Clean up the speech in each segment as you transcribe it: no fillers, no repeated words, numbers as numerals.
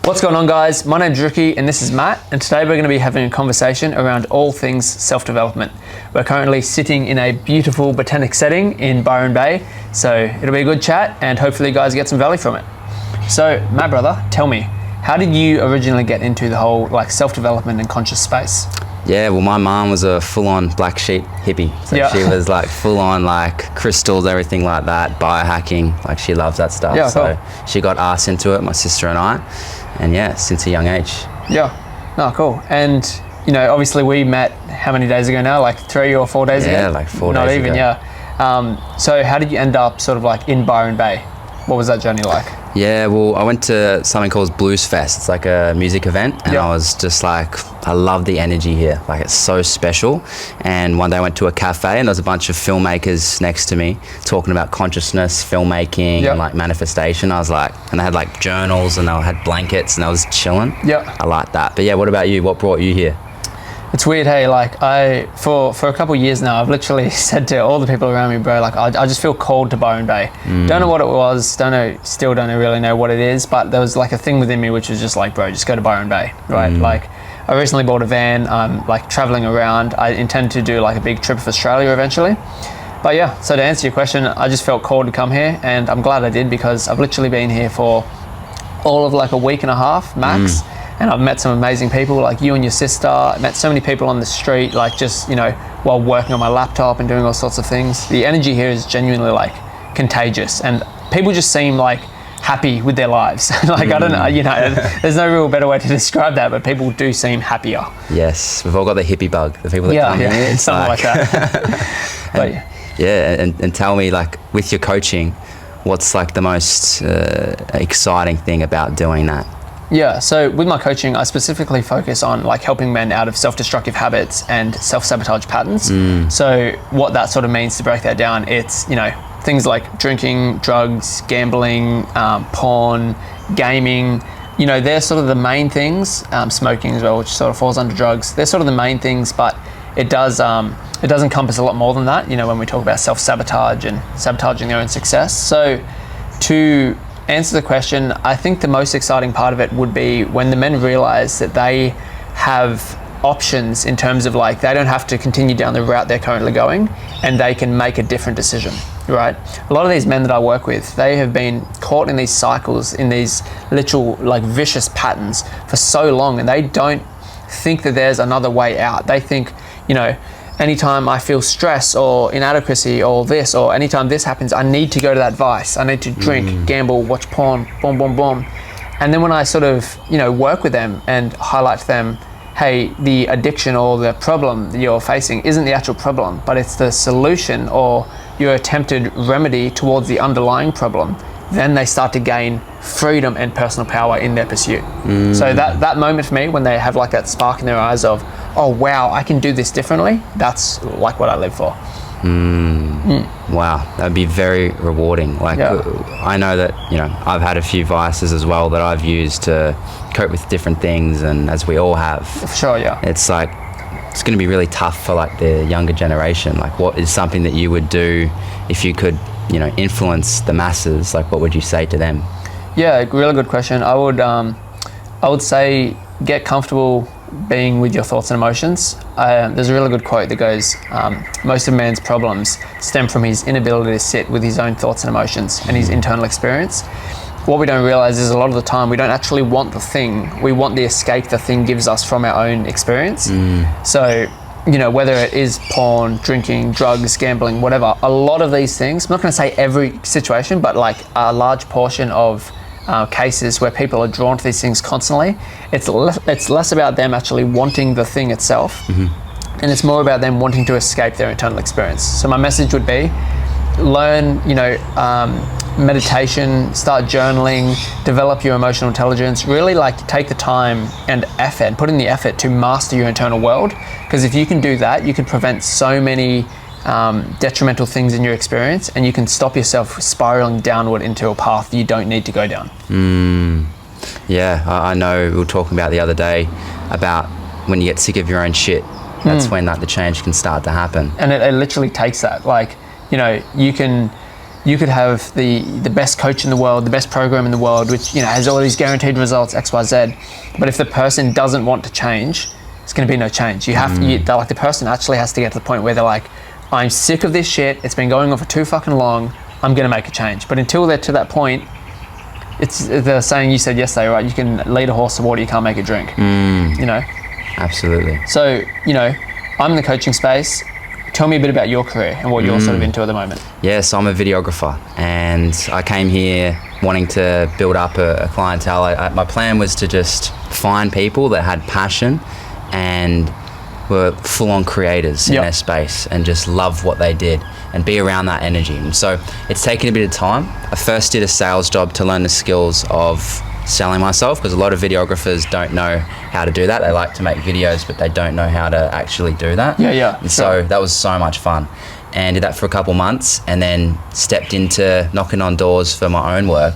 What's going on, guys? My name's Ricky and this is Matt, and today we're going to be having a conversation around all things self-development. We're currently sitting in a beautiful botanic setting in Byron Bay, so it'll be a good chat and hopefully you guys get some value from it. So, Matt, brother, tell me, how did you originally get into the whole self-development and conscious space? Yeah, well, my mom was a full-on black sheep hippie. So she was full-on crystals, everything like that, biohacking. She loves that stuff. Yeah, so cool. She got us into it, my sister and I. And yeah, since a young age. Yeah, no, cool. And obviously we met how many days ago now? 3 or 4 days ago? Yeah, 4 days ago. Not even, yeah. So how did you end up in Byron Bay? What was that journey like? Yeah, well, I went to something called Blues Fest. It's like a music event, and I was just I love the energy here. It's so special. And one day I went to a cafe, and there was a bunch of filmmakers next to me talking about consciousness, filmmaking, and manifestation. I was and they had journals, and they had blankets, and I was chilling. Yeah, I like that. But yeah, what about you? What brought you here? It's weird, hey, for a couple of years now, I've literally said to all the people around me, bro, I just feel called to Byron Bay. Don't know what it was, still don't really know what it is, but there was a thing within me which was just bro, just go to Byron Bay, right? I recently bought a van, I'm traveling around. I intend to do a big trip of Australia eventually. But yeah, so to answer your question, I just felt called to come here, and I'm glad I did because I've literally been here for all of a week and a half max. And I've met some amazing people like you and your sister. I met so many people on the street, while working on my laptop and doing all sorts of things. The energy here is genuinely contagious, and people just seem happy with their lives. I don't know, there's no real better way to describe that, but people do seem happier. Yes, we've all got the hippie bug. The people that come here, it's something like that. But and tell me, with your coaching, what's the most exciting thing about doing that? Yeah, so with my coaching, I specifically focus on helping men out of self-destructive habits and self-sabotage patterns. So what that sort of means, to break that down, it's things like drinking, drugs, gambling, porn, gaming. They're sort of the main things. Smoking as well, which sort of falls under drugs. They're sort of the main things, but it does encompass a lot more than that. When we talk about self-sabotage and sabotaging their own success. So to answer the question, I think the most exciting part of it would be when the men realize that they have options in terms of they don't have to continue down the route they're currently going, and they can make a different decision, right? A lot of these men that I work with, they have been caught in these cycles, in these literal vicious patterns for so long, and they don't think that there's another way out. They think, anytime I feel stress or inadequacy or this, or anytime this happens, I need to go to that vice. I need to drink, gamble, watch porn, boom, boom, boom. And then when I sort of, work with them and highlight to them, hey, the addiction or the problem that you're facing isn't the actual problem, but it's the solution or your attempted remedy towards the underlying problem, then they start to gain freedom and personal power in their pursuit. So that moment for me, when they have that spark in their eyes of, oh wow, I can do this differently, that's what I live for. Wow, that'd be very rewarding. I know that I've had a few vices as well that I've used to cope with different things, and as we all have. For sure, yeah. It's it's going to be really tough for the younger generation. What is something that you would do if you could influence the masses? What would you say to them? Yeah, really good question. I would say get comfortable being with your thoughts and emotions. There's a really good quote that goes, most of man's problems stem from his inability to sit with his own thoughts and emotions and his internal experience. What we don't realize is a lot of the time we don't actually want the thing, we want the escape the thing gives us from our own experience. So whether it is porn, drinking, drugs, gambling, whatever, a lot of these things, I'm not going to say every situation, but a large portion of cases where people are drawn to these things constantly, it's less about them actually wanting the thing itself, and it's more about them wanting to escape their internal experience. So my message would be, learn, meditation, start journaling, develop your emotional intelligence, really take the time and effort, put in the effort to master your internal world, because if you can do that, you can prevent so many detrimental things in your experience, and you can stop yourself spiraling downward into a path you don't need to go down. Yeah, I know we were talking about the other day about when you get sick of your own shit, that's when the change can start to happen. And it literally takes that. You can you could have the best coach in the world, the best program in the world, which, you know, has all these guaranteed results, X, Y, Z. But if the person doesn't want to change, it's going to be no change. You have to, like, the person actually has to get to the point where they're like, I'm sick of this shit. It's been going on for too fucking long. I'm going to make a change. But until they're to that point, it's the saying you said yesterday, right? You can lead a horse to water, you can't make it drink. You know? Absolutely. So, you know, I'm in the coaching space. Tell me a bit about your career and what you're sort of into at the moment. Yeah, so I'm a videographer, and I came here wanting to build up a clientele. My plan was to just find people that had passion and were full-on creators in their space and just love what they did and be around that energy. And so it's taken a bit of time. I first did a sales job to learn the skills of selling myself, because a lot of videographers don't know how to do that. They like to make videos, but they don't know how to actually do that. And so that was so much fun, and did that for a couple months, and then stepped into knocking on doors for my own work.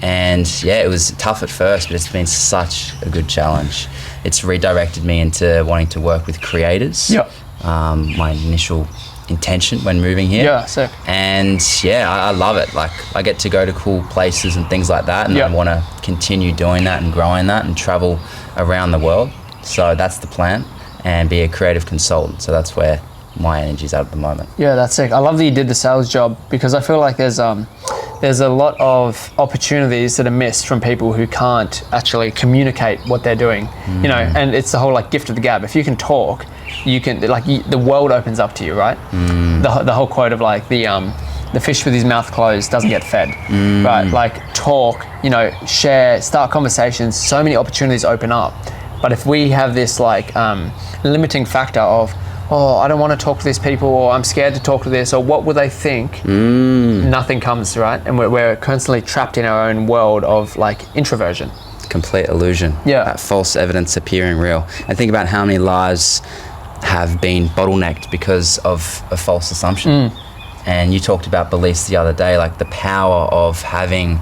And yeah, it was tough at first, but it's been such a good challenge. It's redirected me into wanting to work with creators. My initial intention when moving here. Sick. And yeah, I love it. Like, I get to go to cool places and things like that, and I want to continue doing that and growing that and travel around the world. So that's the plan, and be a creative consultant. So that's where my energy's at the moment. Yeah, that's sick. I love that you did the sales job, because I feel like there's a lot of opportunities that are missed from people who can't actually communicate what they're doing. You know, and it's the whole like gift of the gab. If you can talk, you can, like, the world opens up to you, right? The whole quote of like the fish with his mouth closed doesn't get fed, right? Like, talk, you know, share, start conversations, so many opportunities open up. But if we have this like limiting factor of, oh, I don't want to talk to these people, or I'm scared to talk to this, or what will they think? Nothing comes, right? And we're constantly trapped in our own world of like introversion. Complete illusion. That false evidence appearing real. And think about how many lives have been bottlenecked because of a false assumption. And you talked about beliefs the other day, like the power of having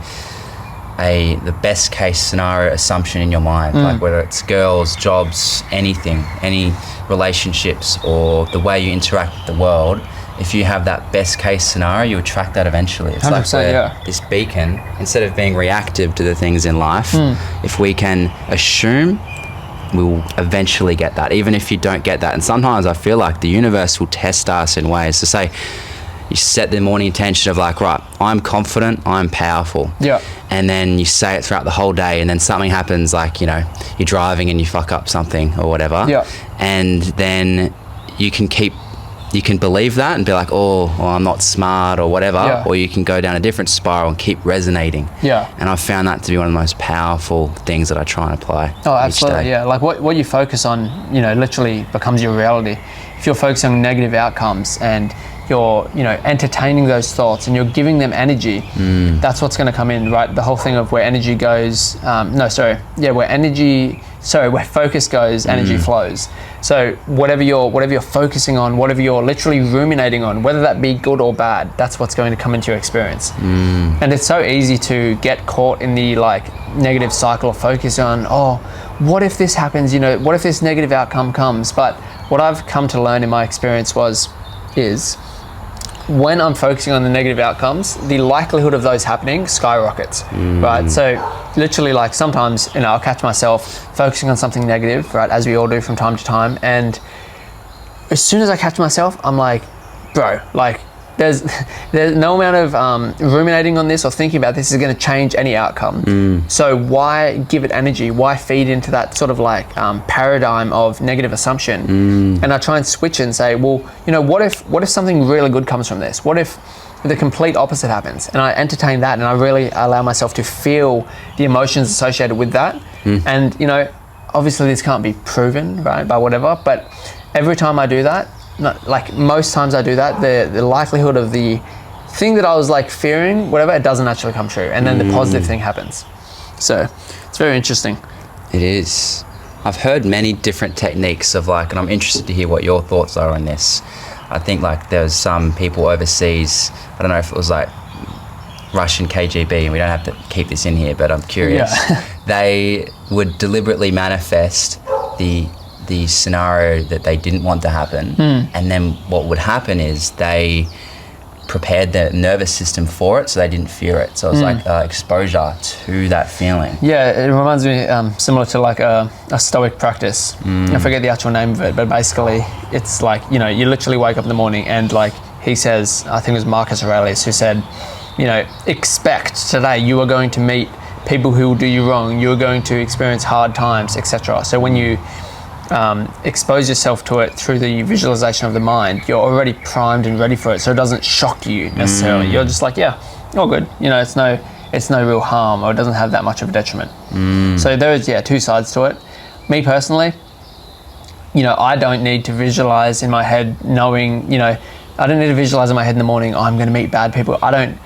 the best case scenario assumption in your mind, like whether it's girls, jobs, anything, any relationships, or the way you interact with the world. If you have that best case scenario, you attract that eventually. It's like this beacon, instead of being reactive to the things in life, if we can assume, we'll eventually get that, even if you don't get that. And sometimes I feel like the universe will test us in ways to say, you set the morning intention of like, right, I'm confident, I'm powerful. And then you say it throughout the whole day, and then something happens, like, you know, you're driving and you fuck up something or whatever. And then you can believe that and be like, oh, well, I'm not smart or whatever. Or you can go down a different spiral and keep resonating. And I've found that to be one of the most powerful things that I try and apply. Oh, absolutely. Like what you focus on, you know, literally becomes your reality. If you're focusing on negative outcomes and you're, you know, entertaining those thoughts and you're giving them energy, that's what's going to come in, right? The whole thing of where energy goes, where focus goes, energy flows. So whatever you're focusing on, whatever you're literally ruminating on, whether that be good or bad, that's what's going to come into your experience. And it's so easy to get caught in the like negative cycle of focus on, oh, what if this happens? You know, what if this negative outcome comes? But what I've come to learn in my experience is when I'm focusing on the negative outcomes, the likelihood of those happening skyrockets, right? So literally, like, sometimes, you know, I'll catch myself focusing on something negative, right, as we all do from time to time, and as soon as I catch myself, I'm like, bro, like, there's no amount of ruminating on this or thinking about this is going to change any outcome. So why give it energy? Why feed into that sort of like paradigm of negative assumption? And I try and switch and say, well, you know, what if something really good comes from this? What if the complete opposite happens? And I entertain that, and I really allow myself to feel the emotions associated with that. And, you know, obviously this can't be proven, right, by whatever, but every time I do that, like most times I do that, the likelihood of the thing that I was like fearing, whatever, it doesn't actually come true, and then the positive thing happens. So it's very interesting. It is. I've heard many different techniques of like, and I'm interested to hear what your thoughts are on this. I think like there's some people overseas, I don't know if it was like Russian KGB, and we don't have to keep this in here, but I'm curious. They would deliberately manifest the scenario that they didn't want to happen, and then what would happen is they prepared their nervous system for it, so they didn't fear it. So it was like exposure to that feeling. Yeah, it reminds me similar to like a stoic practice. I forget the actual name of it, but basically it's like, you know, you literally wake up in the morning and like he says, I think it was Marcus Aurelius who said, you know, expect today you are going to meet people who will do you wrong, you're going to experience hard times, etc. So when you expose yourself to it through the visualization of the mind, you're already primed and ready for it, so it doesn't shock you necessarily. You're just like, yeah, all good, you know, it's no real harm, or it doesn't have that much of a detriment. So there's two sides to it. Me personally, you know, I don't need to visualize in my head knowing, you know, I don't need to visualize in my head in the morning, I'm going to meet bad people. I don't,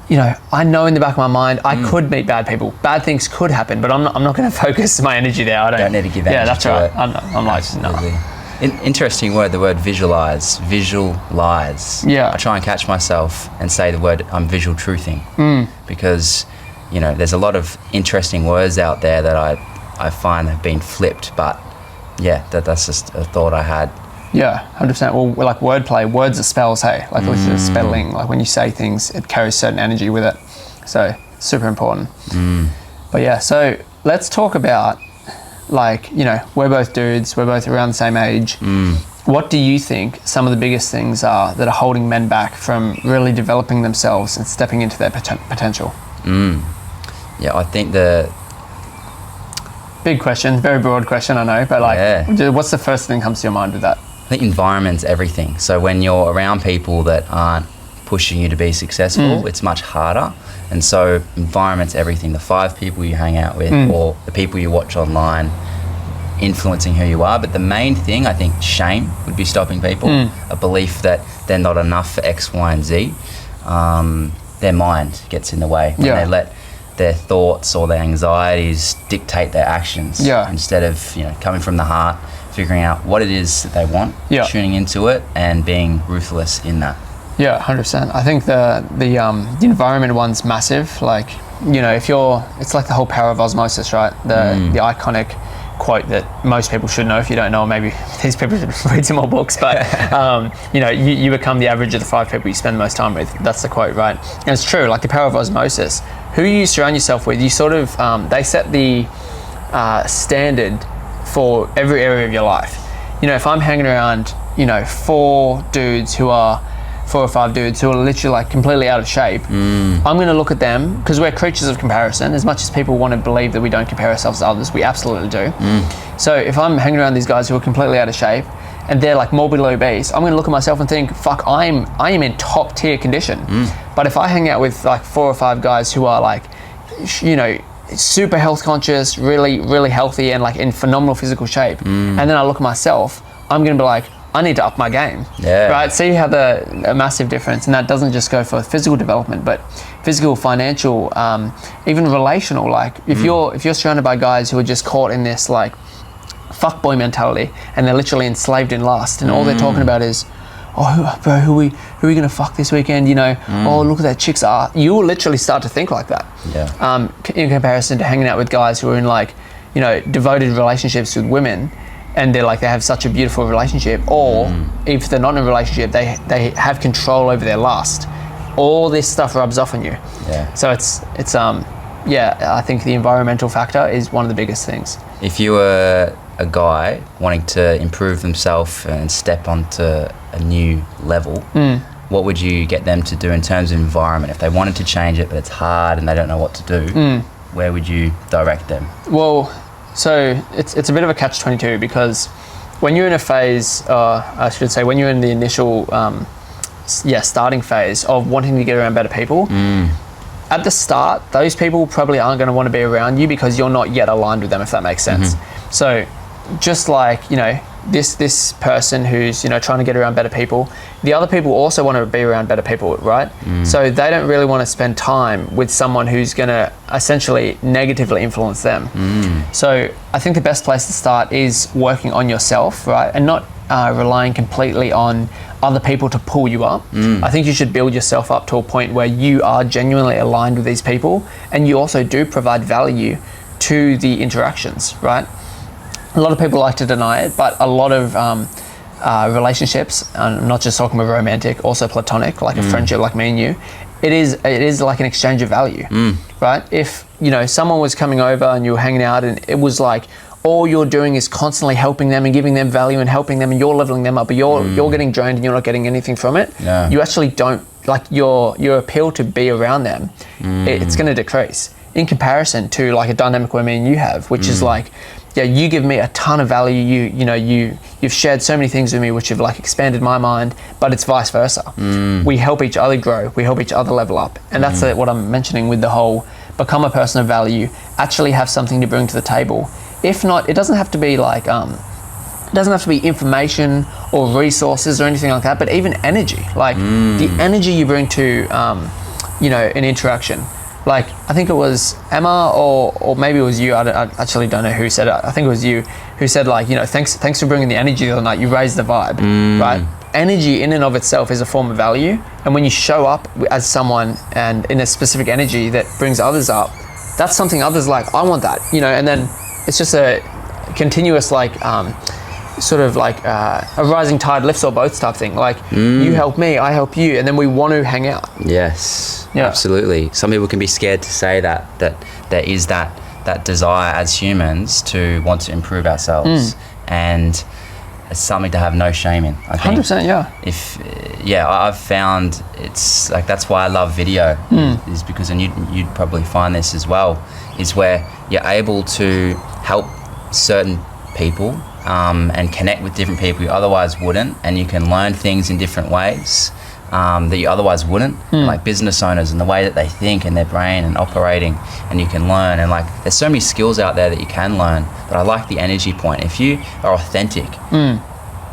you know, I know in the back of my mind I could meet bad people. Bad things could happen, but I'm not going to focus my energy there. I don't need to give energy. Yeah, that's to right. it. I'm like, no. Interesting word, the word visualize. Visualize. Yeah. I try and catch myself and say the word, I'm visual truthing. Because, you know, there's a lot of interesting words out there that I find have been flipped, but yeah, that's just a thought I had. Yeah, 100%. Well, like wordplay, words are spells, hey? Like literally spelling, like when you say things, it carries certain energy with it. So, super important. But yeah, so let's talk about, like, you know, we're both dudes, we're both around the same age. What do you think some of the biggest things are that are holding men back from really developing themselves and stepping into their potential? Yeah, I think the... Big question, very broad question, I know, but like, what's the first thing that comes to your mind with that? I think environment's everything. So when you're around people that aren't pushing you to be successful, it's much harder. And so environment's everything. The 5 people you hang out with or the people you watch online influencing who you are. But the main thing, I think, shame would be stopping people. A belief that they're not enough for X, Y, and Z. Their mind gets in the way when they let their thoughts or their anxieties dictate their actions instead of, you know, coming from the heart, figuring out what it is that they want, tuning into it and being ruthless in that. Yeah, 100%. I think the environment one's massive. Like, you know, it's like the whole power of osmosis, right? The iconic quote that most people should know. If you don't know, maybe these people should read some more books, but you know, you become the average of the 5 people you spend the most time with. That's the quote, right? And it's true, like the power of osmosis. Who you surround yourself with, you sort of, they set the standard for every area of your life. You know, if I'm hanging around, you know, 4 or 5 dudes who are literally like completely out of shape, I'm going to look at them, because we're creatures of comparison. As much as people want to believe that we don't compare ourselves to others, we absolutely do. So if I'm hanging around these guys who are completely out of shape and they're like morbidly obese, I'm going to look at myself and think, fuck, I am in top tier condition. But if I hang out with like 4 or 5 guys who are like, you know, super health conscious, really, really healthy and like in phenomenal physical shape, and then I look at myself, I'm going to be like, I need to up my game, right? See how a massive difference, and that doesn't just go for physical development, but physical, financial, even relational. Like if you're surrounded by guys who are just caught in this like fuckboy mentality, and they're literally enslaved in lust, and all they're talking about is, oh, bro, who are we gonna fuck this weekend? You know, oh, look at that chick's art. You will literally start to think like that. In comparison to hanging out with guys who are in like, you know, devoted relationships with women, and they have such a beautiful relationship, or if they're not in a relationship, they have control over their lust. All this stuff rubs off on you. So it's I think the environmental factor is one of the biggest things. If you were a guy wanting to improve themselves and step onto a new level, what would you get them to do in terms of environment? If they wanted to change it, but it's hard and they don't know what to do, where would you direct them? Well, so it's a bit of a catch-22, because when you're in a phase, I should say, when you're in the initial, starting phase of wanting to get around better people, at the start, those people probably aren't going to want to be around you because you're not yet aligned with them, if that makes sense. So just like, you know, this person who's, you know, trying to get around better people, the other people also want to be around better people, right? So they don't really want to spend time with someone who's going to essentially negatively influence them. So I think the best place to start is working on yourself, right? And not relying completely on other people to pull you up. I think you should build yourself up to a point where you are genuinely aligned with these people, and you also do provide value to the interactions, right? A lot of people like to deny it, but a lot of relationships, and I'm not just talking about romantic, also platonic, like a friendship like me and you, it is like an exchange of value, right? If, you know, someone was coming over and you were hanging out and it was like, all you're doing is constantly helping them and giving them value and helping them and you're leveling them up, but you're getting drained and you're not getting anything from it, you actually don't, like your appeal to be around them, it's going to decrease in comparison to like a dynamic where me and you have, which is like, yeah, you give me a ton of value. You've shared so many things with me which have like expanded my mind, but it's vice versa. We help each other grow. We help each other level up, and that's what I'm mentioning with the whole become a person of value. Actually, have something to bring to the table. If not, it doesn't have to be like it doesn't have to be information or resources or anything like that, but even energy. Like the energy you bring to an interaction. Like, I think it was Emma or maybe it was you. I actually don't know who said it. I think it was you who said, like, you know, thanks for bringing the energy the other night. You raised the vibe, right? Energy in and of itself is a form of value. And when you show up as someone and in a specific energy that brings others up, that's something others like, I want that, you know, and then it's just a continuous, like, sort of like a rising tide lifts all boats type thing. Like, you help me, I help you, and then we want to hang out. Yes, absolutely. Some people can be scared to say that there is that desire as humans to want to improve ourselves, and it's something to have no shame in, I think. 100%, yeah. I've found it's like, that's why I love video, is because, and you'd probably find this as well, is where you're able to help certain people and connect with different people you otherwise wouldn't, and you can learn things in different ways that you otherwise wouldn't, like business owners and the way that they think and their brain and operating, and you can learn, and like there's so many skills out there that you can learn. But I like the energy point. If you are authentic,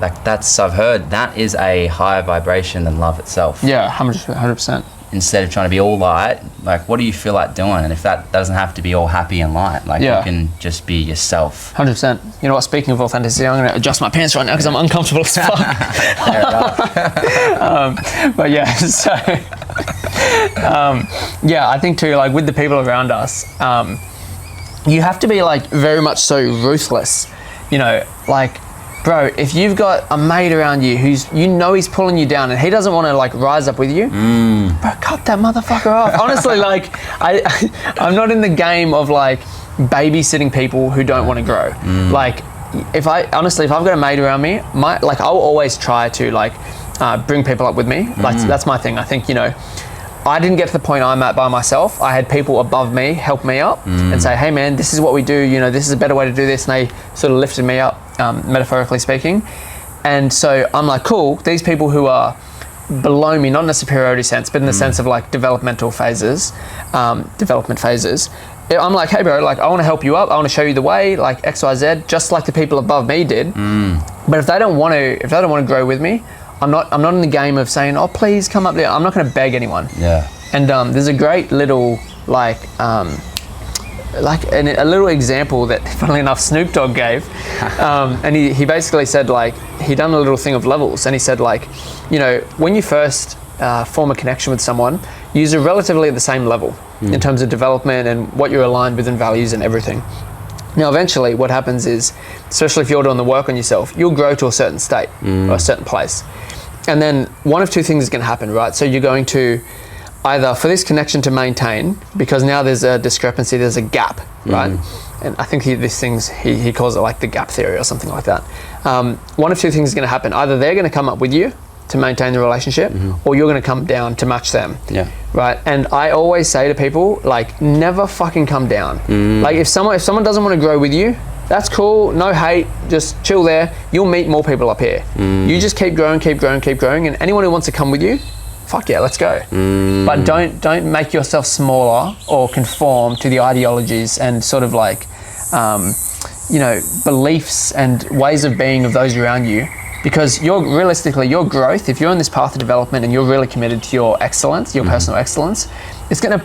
like I've heard that is a higher vibration than love itself. Yeah, 100%. Instead of trying to be all light, like, what do you feel like doing? And if that doesn't have to be all happy and light, like, you can just be yourself. 100%. You know what, speaking of authenticity, I'm going to adjust my pants right now because I'm uncomfortable as fuck. But yeah, so I think too, like with the people around us, you have to be like very much so ruthless, you know, like, bro, if you've got a mate around you who's, you know, he's pulling you down and he doesn't want to like rise up with you, bro, cut that motherfucker off. Honestly, like I'm not in the game of like babysitting people who don't want to grow. Like if I've got a mate around me, I'll always try to like bring people up with me. Like that's my thing. I think, you know, I didn't get to the point I'm at by myself. I had people above me help me up and say, hey man, this is what we do, you know, this is a better way to do this, and they sort of lifted me up, metaphorically speaking. And so I'm like, cool, these people who are below me, not in a superiority sense, but in the sense of like development phases, I'm like, hey bro, like I want to help you up, I want to show you the way, like XYZ, just like the people above me did. But if they don't want to grow with me, I'm not in the game of saying, oh please come up there. I'm not going to beg anyone. Yeah. And there's a great little a little example that, funnily enough, Snoop Dogg gave, and he basically said, like, he done a little thing of levels, and he said, like, you know, when you first form a connection with someone, you're relatively at the same level in terms of development and what you're aligned with and values and everything. Now, eventually, what happens is, especially if you're doing the work on yourself, you'll grow to a certain state or a certain place. And then one of two things is going to happen, right? So you're going to either, for this connection to maintain, because now there's a discrepancy, there's a gap, right? And I think he calls it like the gap theory or something like that. One of two things is going to happen. Either they're going to come up with you to maintain the relationship, or you're going to come down to match them, right? And I always say to people, like, never fucking come down. Like if someone doesn't want to grow with you, that's cool, no hate, just chill there. You'll meet more people up here. You just keep growing, and anyone who wants to come with you, fuck yeah, let's go. But don't make yourself smaller or conform to the ideologies and sort of like, you know, beliefs and ways of being of those around you. Because your growth, if you're on this path of development and you're really committed to your excellence, your personal excellence, it's gonna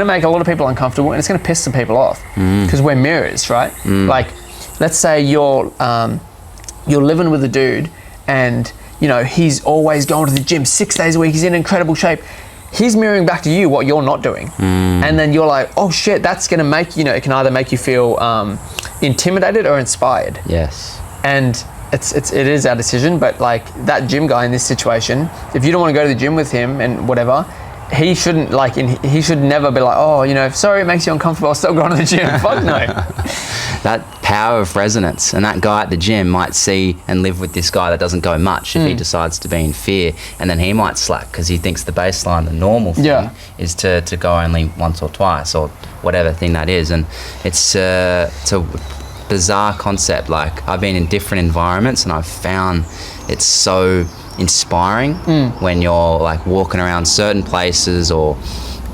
make a lot of people uncomfortable, and it's gonna piss some people off, because we're mirrors, right? Like, let's say you're living with a dude, and you know he's always going to the gym 6 days a week. He's in incredible shape. He's mirroring back to you what you're not doing, and then you're like, oh shit, that's gonna it can either make you feel intimidated or inspired. Yes. And it is our decision, but like that gym guy in this situation, if you don't want to go to the gym with him and whatever, he shouldn't he should never be like, oh, you know, sorry, it makes you uncomfortable, I'll still go to the gym. Fuck no. That power of resonance, and that guy at the gym might see and live with this guy that doesn't go much if he decides to be in fear, and then he might slack because he thinks the baseline, the normal thing is to go only once or twice or whatever thing that is. And it's a bizarre concept. Like, I've been in different environments and I've found it's so inspiring when you're like walking around certain places or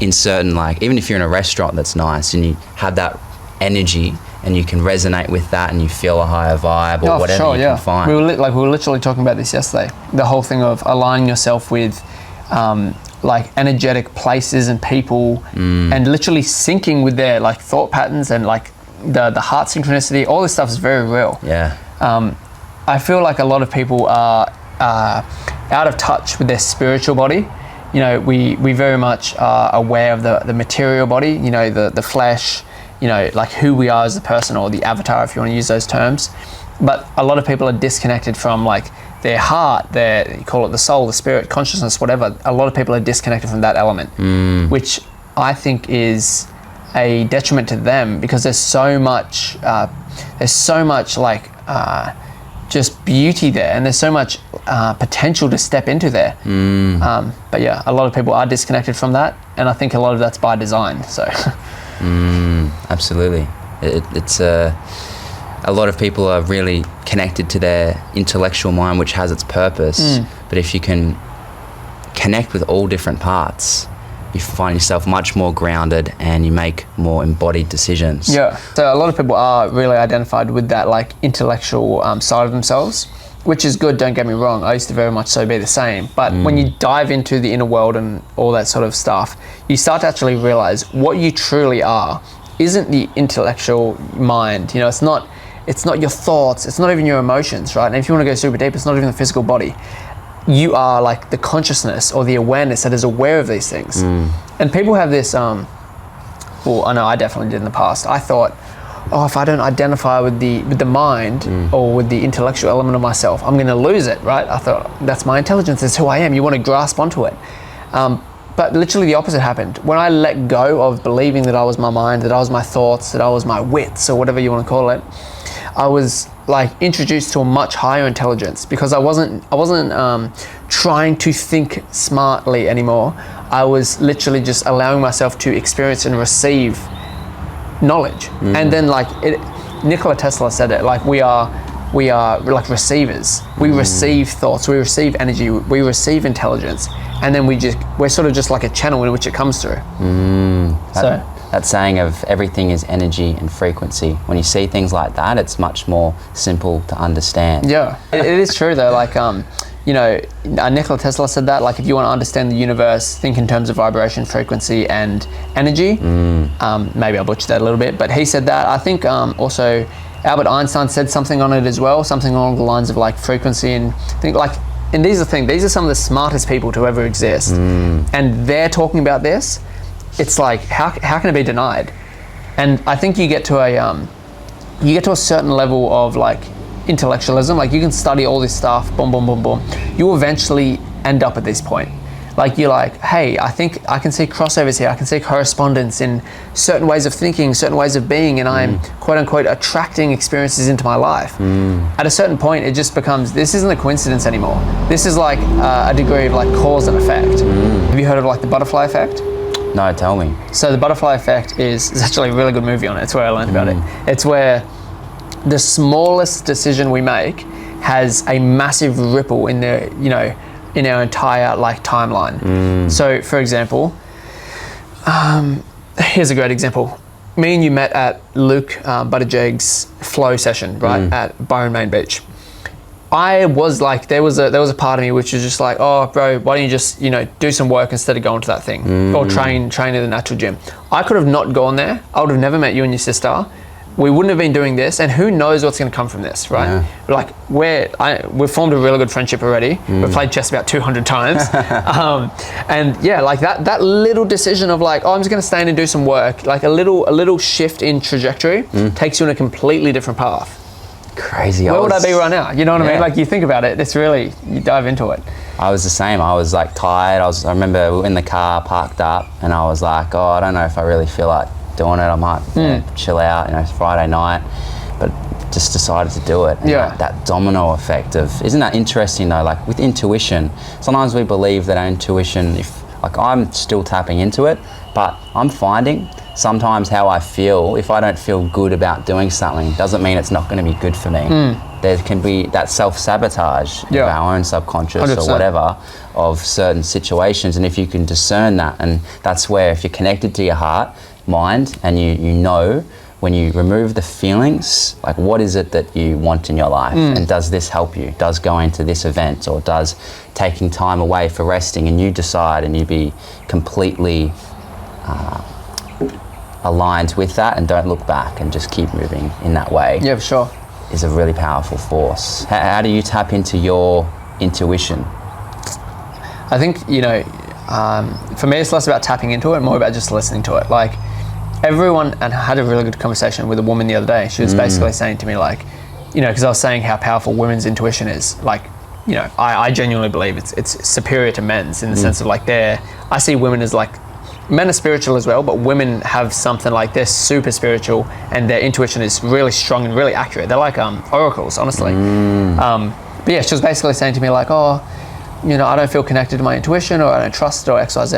in certain, like, even if you're in a restaurant that's nice and you have that energy and you can resonate with that and you feel a higher vibe or whatever you can find. We were literally talking about this yesterday. The whole thing of aligning yourself with like energetic places and people and literally syncing with their like thought patterns and like the heart synchronicity. All this stuff is very real. Yeah. I feel like a lot of people are out of touch with their spiritual body. You know, we very much are aware of the material body, you know, the flesh, you know, like who we are as a person, or the avatar, if you want to use those terms. But a lot of people are disconnected from like their heart, you call it the soul, the spirit, consciousness, whatever. A lot of people are disconnected from that element, which I think is a detriment to them, because there's so much like just beauty there, and there's so much potential to step into there. But yeah, a lot of people are disconnected from that, and I think a lot of that's by design. So absolutely, it's a lot of people are really connected to their intellectual mind, which has its purpose. But if you can connect with all different parts, you find yourself much more grounded and you make more embodied decisions. Yeah. So a lot of people are really identified with that like intellectual side of themselves, which is good, don't get me wrong. I used to very much so be the same. But when you dive into the inner world and all that sort of stuff, you start to actually realize what you truly are isn't the intellectual mind. You know, it's not your thoughts, it's not even your emotions, right? And if you want to go super deep, it's not even the physical body. You are like the consciousness or the awareness that is aware of these things. And people have this, well, I know I definitely did in the past. I thought, oh, if I don't identify with the mind or with the intellectual element of myself, I'm going to lose it, right? I thought, that's my intelligence, that's who I am. You want to grasp onto it. But literally the opposite happened. When I let go of believing that I was my mind, that I was my thoughts, that I was my wits, or whatever you want to call it, I was like introduced to a much higher intelligence, because I wasn't trying to think smartly anymore. I was literally just allowing myself to experience and receive knowledge. And then like Nikola Tesla said it, like we are like receivers. We receive thoughts, we receive energy, we receive intelligence, and then we're sort of just like a channel in which it comes through. That saying of everything is energy and frequency, when you see things like that, it's much more simple to understand. Yeah, it is true though. Like, you know, Nikola Tesla said that, like, if you want to understand the universe, think in terms of vibration, frequency, and energy. Maybe I butchered that a little bit, but he said that. I think also Albert Einstein said something on it as well, something along the lines of like frequency, and think like, and these are some of the smartest people to ever exist, and they're talking about this. It's like, how can it be denied? And I think you get to a certain level of like intellectualism. Like, you can study all this stuff, boom, boom, boom, boom. You eventually end up at this point. Like, you're like, hey, I think I can see crossovers here. I can see correspondence in certain ways of thinking, certain ways of being, and I'm quote unquote attracting experiences into my life. At a certain point, it just becomes, this isn't a coincidence anymore. This is like a degree of like cause and effect. Have you heard of like the butterfly effect? No, tell me. So the butterfly effect is actually a really good movie on it. It's where I learned about it. It's where the smallest decision we make has a massive ripple in in our entire like timeline. So for example, here's a great example. Me and you met at Luke Buttigieg's flow session, right, at Byron Main Beach. I was like, there was a part of me which was just like, oh bro, why don't you just, you know, do some work instead of going to that thing, or train in the natural gym. I could have not gone there. I would have never met you and your sister. We wouldn't have been doing this, and who knows what's going to come from this, right? Yeah. Like, we've formed a really good friendship already. We've played chess about 200 times. And yeah, like that little decision of like, oh, I'm just going to stay in and do some work, like a little shift in trajectory takes you on a completely different path. Crazy. Where would I be right now? You know what I mean? Like, you think about it, it's really, you dive into it. I was the same. I was like tired. I remember we were in the car parked up and I was like, oh, I don't know if I really feel like doing it. I might chill out, it's Friday night, but just decided to do it. And that domino effect of, isn't that interesting though? Like with intuition, sometimes we believe that our intuition, like I'm still tapping into it, but I'm finding sometimes how I feel, if I don't feel good about doing something, doesn't mean it's not going to be good for me. There can be that self-sabotage of our own subconscious 100%. or whatever of certain situations, and if you can discern that, and that's where if you're connected to your heart, mind, and you know when you remove the feelings, like what is it that you want in your life, and does this help you? Does going to this event, or does taking time away for resting, and you decide and you be completely aligned with that and don't look back and just keep moving in that way. Yeah, for sure. Is a really powerful force. How do you tap into your intuition? I think, for me, it's less about tapping into it, more about just listening to it. Like, everyone, and I had a really good conversation with a woman the other day. She was basically saying to me, like, because I was saying how powerful women's intuition is. Like, I genuinely believe it's superior to men's in the sense of like I see women as like, men are spiritual as well, but women have something like they're super spiritual and their intuition is really strong and really accurate. They're like oracles, honestly. But yeah, she was basically saying to me like, oh, I don't feel connected to my intuition, or I don't trust it, or X, Y, Z.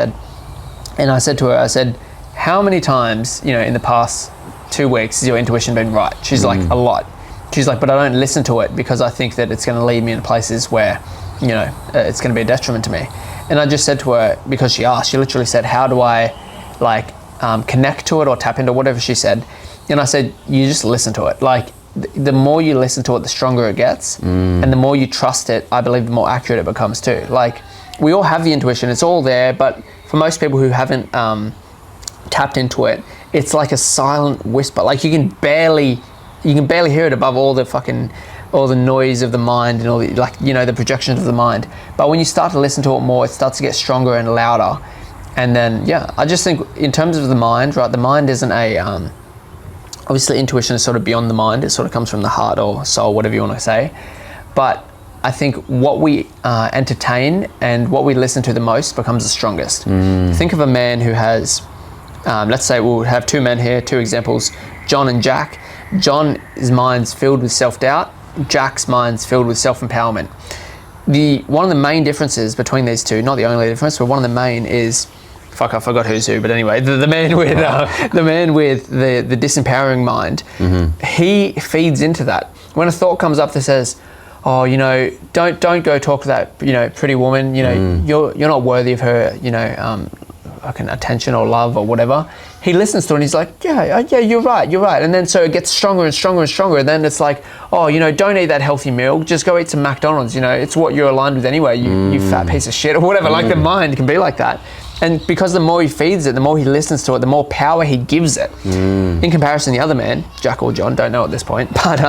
And I said to her, how many times, in the past 2 weeks has your intuition been right? She's like, a lot. She's like, but I don't listen to it because I think that it's going to lead me in places where, it's going to be a detriment to me. And I just said to her, because she asked, she literally said, how do I connect to it or tap into whatever she said? And I said, you just listen to it. Like, the more you listen to it, the stronger it gets. And the more you trust it, I believe the more accurate it becomes too. Like, we all have the intuition, it's all there, but for most people who haven't tapped into it, it's like a silent whisper. Like, you can barely hear it above all the noise of the mind and all the, the projections of the mind. But when you start to listen to it more, it starts to get stronger and louder. And then, I just think in terms of the mind, right, the mind isn't obviously intuition is sort of beyond the mind. It sort of comes from the heart or soul, whatever you want to say. But I think what we entertain and what we listen to the most becomes the strongest. Think of a man who has, let's say we'll have 2 men here, 2 examples, John and Jack. John's mind's filled with self-doubt. Jack's mind's filled with self-empowerment. One of the main differences between these two, not the only difference, but one of the main is, I forgot who's who, but anyway, the man with the disempowering mind, he feeds into that. When a thought comes up that says, oh, don't go talk to that, pretty woman, you're not worthy of her, attention or love or whatever. He listens to it and he's like, yeah, you're right. And then so it gets stronger and stronger and stronger. And then it's like, oh, don't eat that healthy meal. Just go eat some McDonald's. It's what you're aligned with anyway, you fat piece of shit or whatever. Like, the mind can be like that. And because the more he feeds it, the more he listens to it, the more power he gives it. In comparison, the other man, Jack or John, don't know at this point, but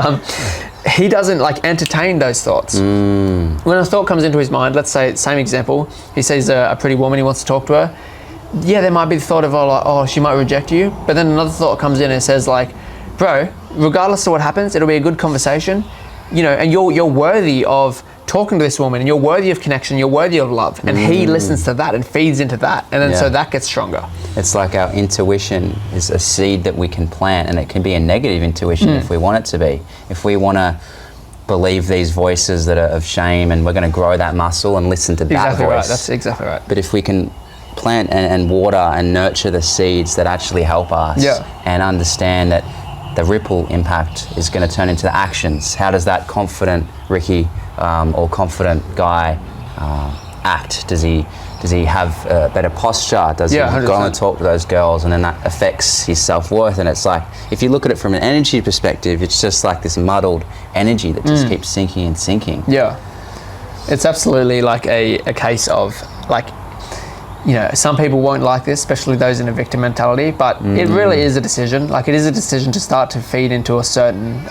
he doesn't entertain those thoughts. When a thought comes into his mind, let's say, same example, he sees a pretty woman, he wants to talk to her. Yeah, there might be the thought of, oh, she might reject you. But then another thought comes in and says like, bro, regardless of what happens, it'll be a good conversation, and you're worthy of talking to this woman, and you're worthy of connection, you're worthy of love. And he listens to that and feeds into that. And then so that gets stronger. It's like our intuition is a seed that we can plant, and it can be a negative intuition if we want it to be. If we want to believe these voices that are of shame, and we're going to grow that muscle and listen to that voice. Right. That's exactly right. But if we can plant and water and nurture the seeds that actually help us, and understand that the ripple impact is going to turn into the actions. How does that confident Ricky or confident guy act? Does he have a better posture? Does he go and talk to those girls, and then that affects his self-worth? And it's like, if you look at it from an energy perspective, it's just like this muddled energy that just keeps sinking and sinking. Yeah, it's absolutely like a case of like, some people won't like this, especially those in a victim mentality, but it really is a decision. Like, it is a decision to start to feed into a certain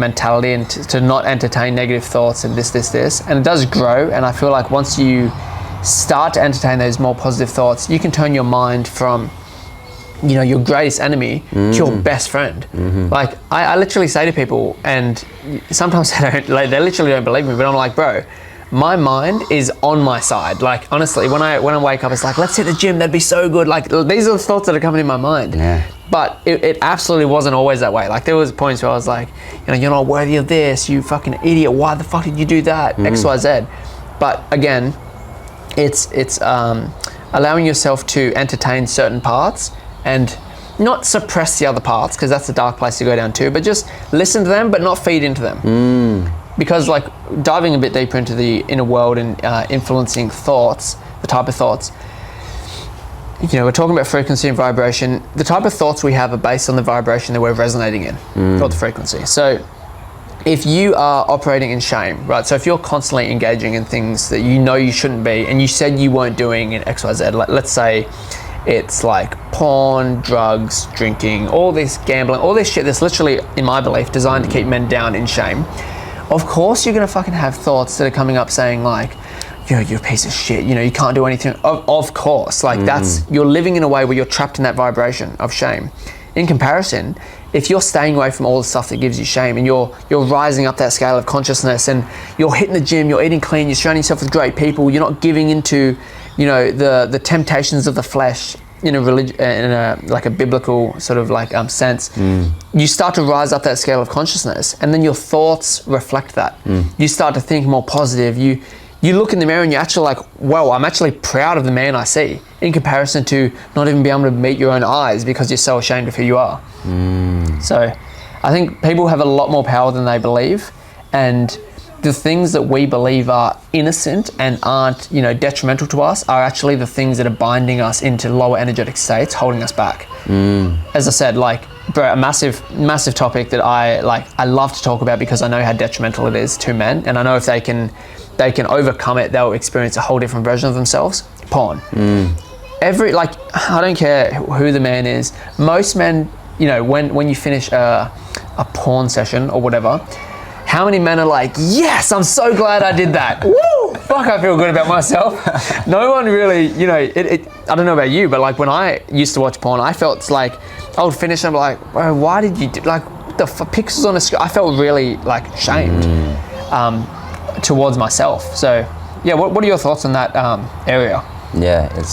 mentality, and to not entertain negative thoughts and this. And it does grow. And I feel like once you start to entertain those more positive thoughts, you can turn your mind from, your greatest enemy to your best friend. Like I literally say to people, and sometimes they literally don't believe me, but I'm like, bro, my mind is on my side. Like honestly, when I wake up, it's like, let's hit the gym, that'd be so good. Like these are the thoughts that are coming in my mind. But it absolutely wasn't always that way. Like there was points where I was like, you're not worthy of this, you fucking idiot, why the fuck did you do that, X, Y, Z. But again, it's allowing yourself to entertain certain parts and not suppress the other parts, because that's a dark place to go down too, but just listen to them but not feed into them. Because like diving a bit deeper into the inner world and influencing thoughts, the type of thoughts, we're talking about frequency and vibration. The type of thoughts we have are based on the vibration that we're resonating in, not the frequency. So if you are operating in shame, right? So if you're constantly engaging in things that you shouldn't be, and you said you weren't doing in X, Y, Z, like let's say it's like porn, drugs, drinking, all this gambling, all this shit that's literally, in my belief, designed to keep men down in shame. Of course you're gonna fucking have thoughts that are coming up saying like, you're a piece of shit, you can't do anything. Of course, like you're living in a way where you're trapped in that vibration of shame. In comparison, if you're staying away from all the stuff that gives you shame, and you're rising up that scale of consciousness, and you're hitting the gym, you're eating clean, you're surrounding yourself with great people, you're not giving into, the temptations of the flesh in a religion, in a biblical sort of like sense, you start to rise up that scale of consciousness, and then your thoughts reflect that. You start to think more positive. You look in the mirror and you're actually like, whoa, I'm actually proud of the man I see, in comparison to not even being able to meet your own eyes because you're so ashamed of who you are. So I think people have a lot more power than they believe, and the things that we believe are innocent and aren't, detrimental to us are actually the things that are binding us into lower energetic states, holding us back. As I said, like, bro, a massive topic that I love to talk about, because I know how detrimental it is to men, and I know if they can overcome it, they'll experience a whole different version of themselves. Porn. I don't care who the man is. Most men, when you finish a porn session or whatever, how many men are like, yes, I'm so glad I did that. Woo! Fuck, I feel good about myself. No one really, I don't know about you, but like when I used to watch porn, I felt like I would finish and I'm like, bro, why did you do, like, the pixels on the screen? I felt really like shamed towards myself. So yeah, what are your thoughts on that area? Yeah, it's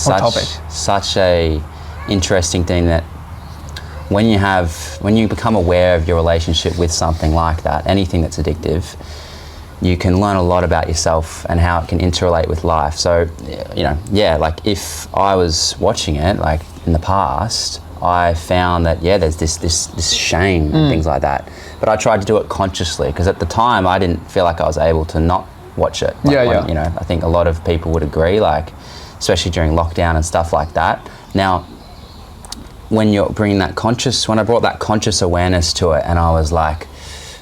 such a interesting thing that when you become aware of your relationship with something like that, anything that's addictive, you can learn a lot about yourself and how it can interrelate with life. So, like if I was watching it, like in the past, I found that, there's this shame and things like that. But I tried to do it consciously, because at the time I didn't feel like I was able to not watch it. I think a lot of people would agree, like, especially during lockdown and stuff like that. Now, when you're bringing when I brought that conscious awareness to it, and I was like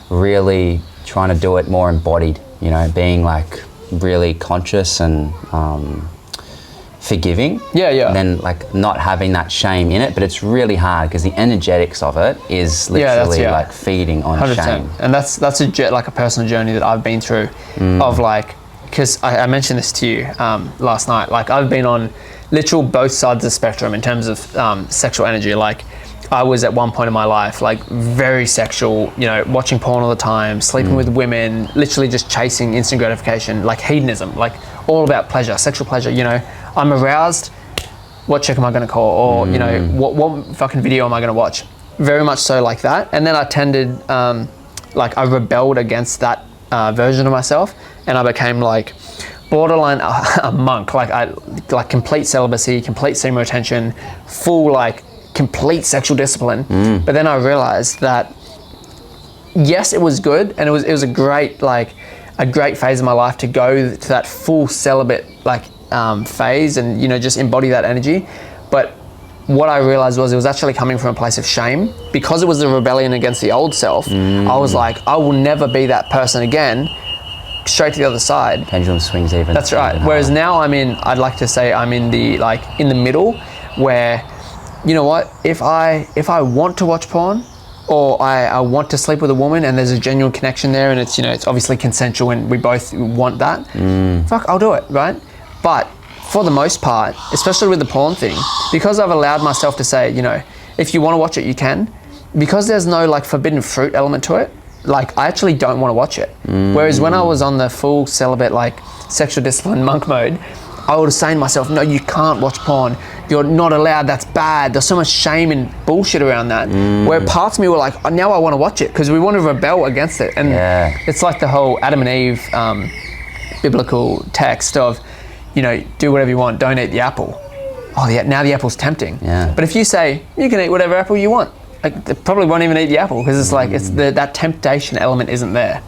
really trying to do it more embodied, being like really conscious and forgiving. And then like not having that shame in it, but it's really hard because the energetics of it is literally like feeding on 100%. Shame. And that's a personal journey that I've been through of like, because I mentioned this to you last night, like I've been on literal both sides of the spectrum in terms of sexual energy. Like I was at one point in my life like very sexual, watching porn all the time, sleeping with women, literally just chasing instant gratification, like hedonism, like all about pleasure, sexual pleasure. I'm aroused, what chick am I going to call, or what fucking video am I going to watch? Very much so like that. And then I tended I rebelled against that version of myself, and I became like borderline a monk, like complete celibacy, complete semen retention, full like complete sexual discipline. But then I realized that yes, it was good, and it was a great phase of my life to go to that full celibate phase, and just embody that energy. But what I realized was it was actually coming from a place of shame, because it was a rebellion against the old self. I was like, I will never be that person again. Straight to the other side. Pendulum swings even. That's right. Whereas now I'd like to say I'm in the middle, where, if I want to watch porn, or I want to sleep with a woman and there's a genuine connection there, and it's, it's obviously consensual and we both want that, fuck, I'll do it, right? But for the most part, especially with the porn thing, because I've allowed myself to say, if you want to watch it, you can. Because there's no like forbidden fruit element to it, like I actually don't want to watch it. Whereas when I was on the full celibate, like sexual discipline monk mode, I would say to myself, no, you can't watch porn. You're not allowed, that's bad. There's so much shame and bullshit around that. Where parts of me were like, oh, now I want to watch it because we want to rebel against it. And it's like the whole Adam and Eve biblical text of, you know, do whatever you want, don't eat the apple. Oh yeah, now the apple's tempting. But if you say, you can eat whatever apple you want, like, they probably won't even eat the apple because it's like, it's that temptation element isn't there.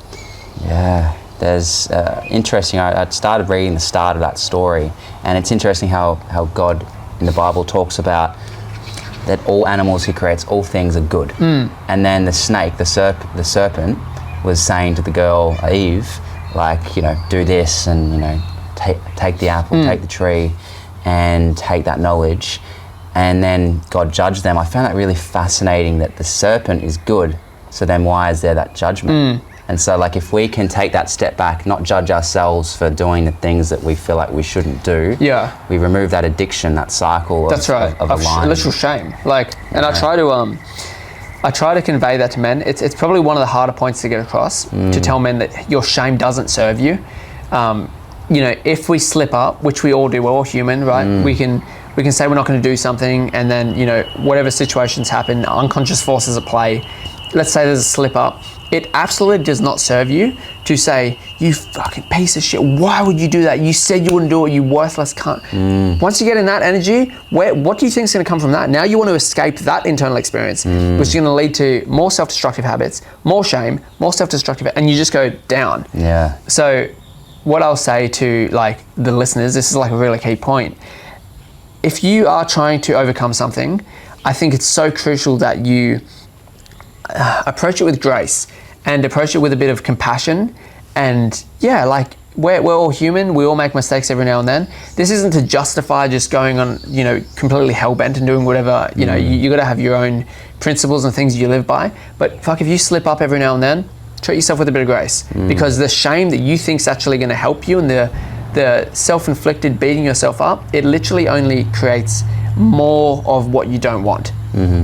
Yeah. There's interesting, I started reading the start of that story, and it's interesting how God in the Bible talks about that all animals he creates, all things are good. And then the snake, the serpent was saying to the girl, Eve, like, you know, do this and, you know, take the apple, take the tree and take that knowledge. And then God judged them. I found that really fascinating that the serpent is good, so then why is there that judgment? And so, like, if we can take that step back, not judge ourselves for doing the things that we feel like we shouldn't do, we remove that addiction, that cycle of literal shame. Like, and I try to convey that to men. It's probably one of the harder points to get across, to tell men that your shame doesn't serve you. You know, if we slip up, which we all do, we're all human, right? We can say we're not going to do something, and then, you know, whatever situations happen, unconscious forces at play. Let's say there's a slip up. It absolutely does not serve you to say, you fucking piece of shit, why would you do that? You said you wouldn't do it, you worthless cunt. Once you get in that energy, what do you think is going to come from that? Now you want to escape that internal experience, which is going to lead to more self-destructive habits, more shame, more self-destructive, and you just go down. So what I'll say to like the listeners, this is like a really key point. If you are trying to overcome something, I think it's so crucial that you approach it with grace and approach it with a bit of compassion. And yeah, like we're all human, we all make mistakes every now and then. This isn't to justify just going on, you know, completely hell-bent and doing whatever, you know, you got to have your own principles and things you live by. But fuck, if you slip up every now and then, treat yourself with a bit of grace, because the shame that you think is actually going to help you and the self-inflicted beating yourself up, it literally only creates more of what you don't want,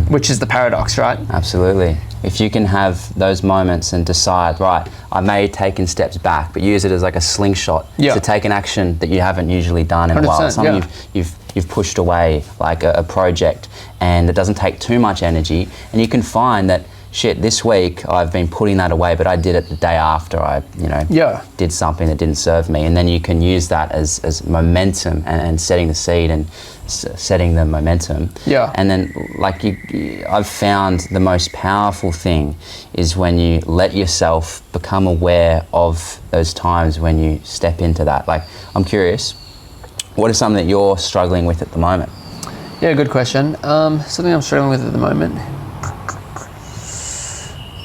which is the paradox, right? Absolutely. If you can have those moments and decide, right, I may have taken steps back, but use it as like a slingshot to take an action that you haven't usually done in a while. Something you've pushed away, like a project, and it doesn't take too much energy, and you can find that, shit, this week I've been putting that away, but I did it the day after I, you know, did something that didn't serve me. And then you can use that as momentum and setting the seed and setting the momentum. And then, like, I've found the most powerful thing is when you let yourself become aware of those times when you step into that. Like, I'm curious, what is something that you're struggling with at the moment? Yeah, good question. Something I'm struggling with at the moment.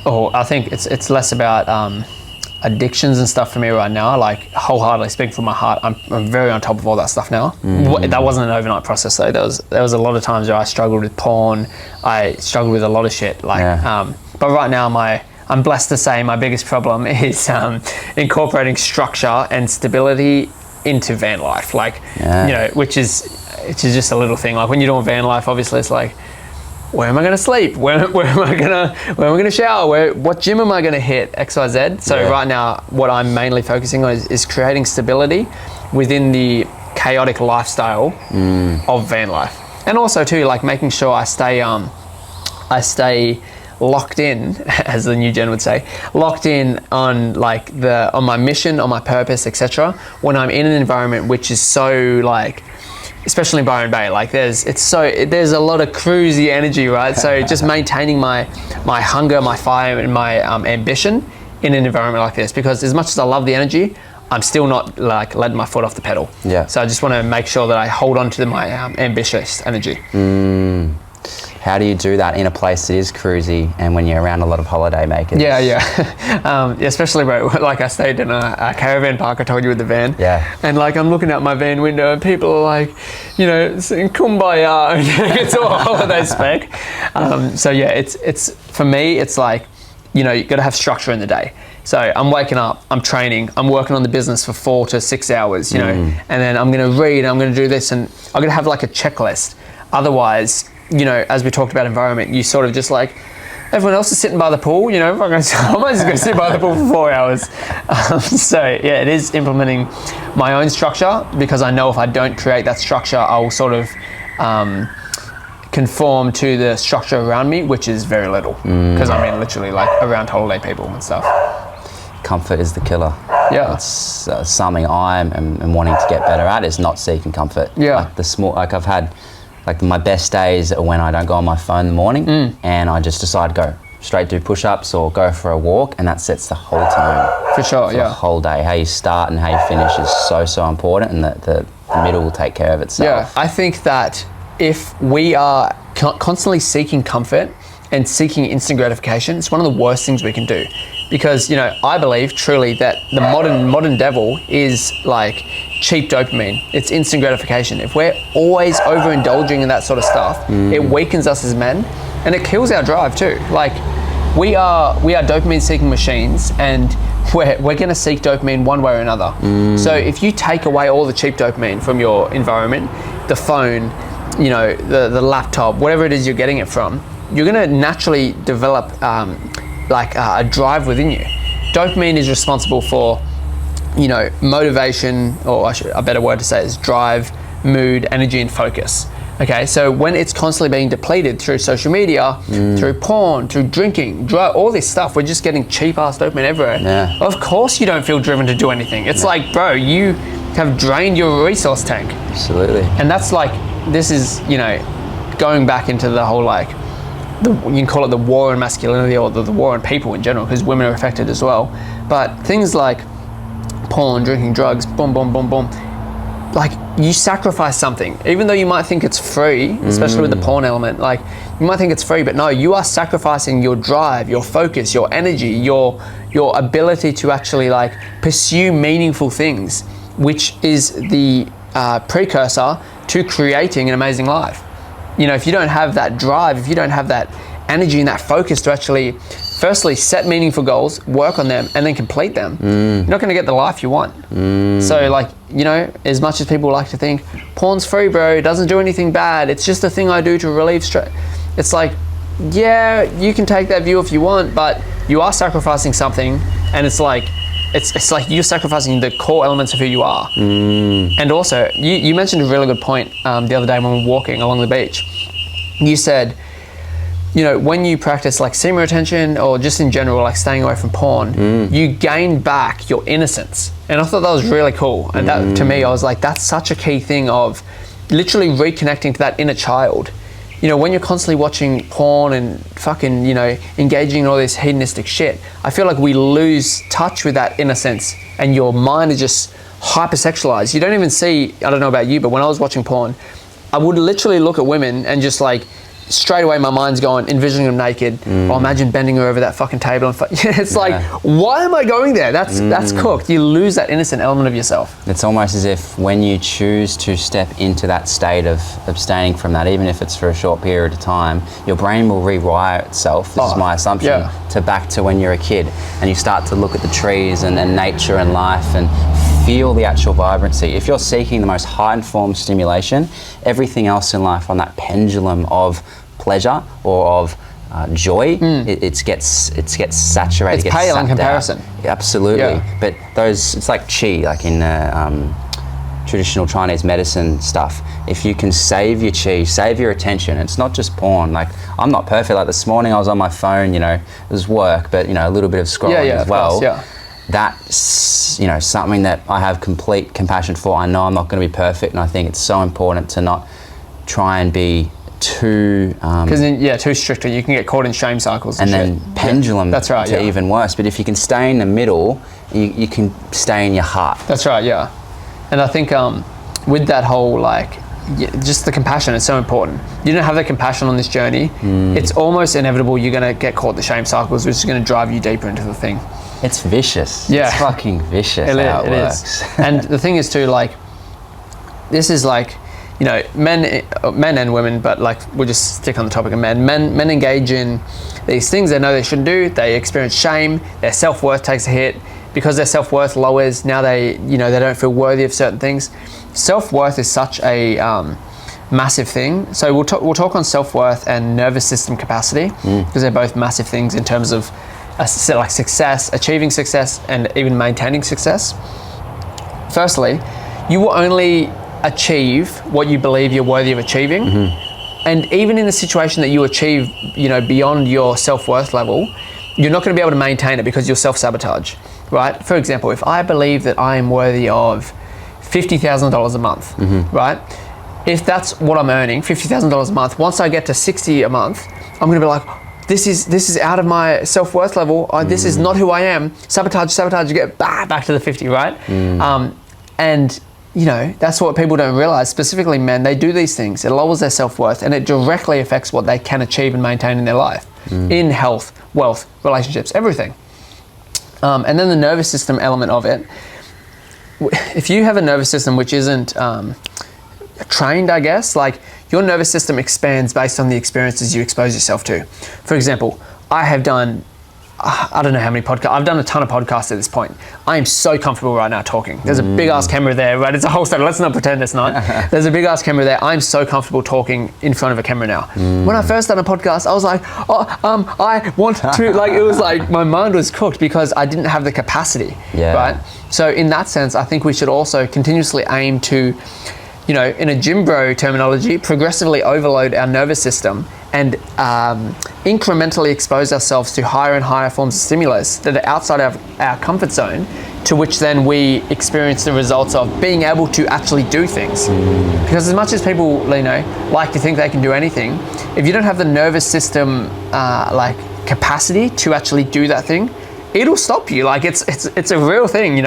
Oh, I think it's less about addictions and stuff for me right now. Like, wholeheartedly speaking from my heart, I'm very on top of all that stuff now. That wasn't an overnight process though. There was a lot of times where I struggled with porn. I struggled with a lot of shit. Like, but right now I'm blessed to say my biggest problem is incorporating structure and stability into van life. Like, you know, which is just a little thing. Like when you're doing van life, obviously it's like, where am I going to sleep? Where am I going to shower? What gym am I going to hit? X, Y, Z. So right now, what I'm mainly focusing on is creating stability within the chaotic lifestyle of van life, and also too, like making sure I stay locked in, as the new gen would say, locked in on like on my mission, on my purpose, etc. When I'm in an environment which is so like, especially in Byron Bay, like there's a lot of cruisy energy, right? So just maintaining my hunger, my fire, and my ambition in an environment like this, because as much as I love the energy, I'm still not like letting my foot off the pedal. So I just want to make sure that I hold on to my ambitious energy. How do you do that in a place that is cruisy and when you're around a lot of holiday makers? Especially, bro, like I stayed in a caravan park, I told you, with the van. And like I'm looking out my van window and people are like, you know, singing Kumbaya, and it's all holiday spec. So yeah, it's for me, it's like, you know, you got to have structure in the day. So I'm waking up, I'm training, I'm working on the business for 4 to 6 hours, you know, and then I'm going to read, I'm going to do this, and I'm going to have like a checklist. Otherwise, you know, as we talked about environment, you sort of just like, everyone else is sitting by the pool, you know, I'm just going to sit by the pool for 4 hours. So yeah, it is implementing my own structure, because I know if I don't create that structure, I'll sort of conform to the structure around me, which is very little. Because I mean, literally like around holiday people and stuff. Comfort is the killer. Yeah. It's something I am wanting to get better at, is not seeking comfort. Yeah. Like I've had, like my best days are when I don't go on my phone in the morning and I just decide to go straight do push-ups or go for a walk, and that sets the whole tone. For sure, The whole day. How you start and how you finish is so important, and the middle will take care of itself. Yeah, I think that if we are constantly seeking comfort and seeking instant gratification, it's one of the worst things we can do. Because, you know, I believe truly that the modern devil is like cheap dopamine. It's instant gratification. If we're always overindulging in that sort of stuff, it weakens us as men, and it kills our drive too. Like, we are dopamine seeking machines, and we're going to seek dopamine one way or another. So if you take away all the cheap dopamine from your environment, the phone, you know, the laptop, whatever it is you're getting it from, you're going to naturally develop a drive within you. Dopamine is responsible for, you know, motivation, or a better word to say is drive, mood, energy, and focus. Okay, so when it's constantly being depleted through social media, through porn, through drinking, drug, all this stuff, we're just getting cheap ass dopamine everywhere. Yeah. Of course you don't feel driven to do anything. It's like, bro, you have drained your resource tank. Absolutely. And that's like, this is, you know, going back into the whole like, you can call it the war on masculinity, or the war on people in general, because women are affected as well. But things like porn, drinking, drugs, boom, boom, boom, boom, like, you sacrifice something, even though you might think it's free, especially with the porn element. Like, you might think it's free, but no, you are sacrificing your drive, your focus, your energy, your ability to actually like pursue meaningful things, which is the precursor to creating an amazing life. You know, if you don't have that drive, if you don't have that energy and that focus to actually, firstly, set meaningful goals, work on them, and then complete them, you're not going to get the life you want. So, like, you know, as much as people like to think, porn's free, bro, it doesn't do anything bad, it's just a thing I do to relieve stress. It's like, yeah, you can take that view if you want, but you are sacrificing something, and it's like you're sacrificing the core elements of who you are. And also, you mentioned a really good point the other day when we were walking along the beach. You said, you know, when you practice like semen retention, or just in general, like staying away from porn, you gain back your innocence. And I thought that was really cool. And that, to me, I was like, that's such a key thing of literally reconnecting to that inner child. You know, when you're constantly watching porn and fucking, you know, engaging in all this hedonistic shit, I feel like we lose touch with that innocence, and your mind is just hypersexualized. You don't even see, I don't know about you, but when I was watching porn, I would literally look at women and just like, straight away my mind's going, envisioning them naked, or imagine bending her over that fucking table. And it's like, why am I going there? That's cooked. You lose that innocent element of yourself. It's almost as if when you choose to step into that state of abstaining from that, even if it's for a short period of time, your brain will rewire itself, this is my assumption, to back to when you're a kid. And you start to look at the trees and nature and life and feel the actual vibrancy. If you're seeking the most heightened form of stimulation, everything else in life on that pendulum of pleasure or of joy, it gets saturated. It's pale in comparison. Absolutely. Yeah. But it's like qi, like in traditional Chinese medicine stuff. If you can save your qi, save your attention, it's not just porn. Like, I'm not perfect. Like this morning I was on my phone, you know, it was work, but you know, a little bit of scrolling as well. That's, you know, something that I have complete compassion for. I know I'm not going to be perfect, and I think it's so important to not try and be too too strict, you can get caught in shame cycles and then pendulum that's right, to even worse. But if you can stay in the middle, you can stay in your heart. That's right. And I think with that whole like just the compassion is so important. You don't have the compassion on this journey, it's almost inevitable you're going to get caught in the shame cycles, which is going to drive you deeper into the thing. It's vicious. It's fucking vicious. It works. And the thing is too, like, this is like, you know, men and women, but like, we'll just stick on the topic of men. Men engage in these things they know they shouldn't do. They experience shame. Their self-worth takes a hit. Because their self-worth lowers, now they don't feel worthy of certain things. Self-worth is such a massive thing. So we'll talk on self-worth and nervous system capacity, because they're both massive things in terms of like success, achieving success, and even maintaining success. Firstly, you will only achieve what you believe you're worthy of achieving. And even in the situation that you achieve, beyond your self-worth level, you're not going to be able to maintain it because you'll self-sabotage, right? For example, if I believe that I am worthy of $50,000 a month, right? If that's what I'm earning, $50,000 a month, once I get to 60 a month, I'm going to be like, this is out of my self-worth level. This is not who I am. Sabotage, you get back to the 50, right? And that's what people don't realize, specifically men. They do these things. It lowers their self-worth, and it directly affects what they can achieve and maintain in their life, in health, wealth, relationships, everything. And then the nervous system element of it. If you have a nervous system which isn't trained, I guess, like your nervous system expands based on the experiences you expose yourself to. For example, I have done, I don't know how many podcasts, I've done a ton of podcasts at this point. I am so comfortable right now talking. There's a big ass camera there, right? It's a whole study. Let's not pretend it's not. There's a big ass camera there. I'm so comfortable talking in front of a camera now. When I first done a podcast, I was like, I want to, like, it was like my mind was cooked because I didn't have the capacity, right? So in that sense, I think we should also continuously aim to, in a gym bro terminology, progressively overload our nervous system and incrementally expose ourselves to higher and higher forms of stimulus that are outside of our comfort zone, to which then we experience the results of being able to actually do things. Because as much as people, like to think they can do anything, if you don't have the nervous system capacity to actually do that thing, it'll stop you. Like it's a real thing,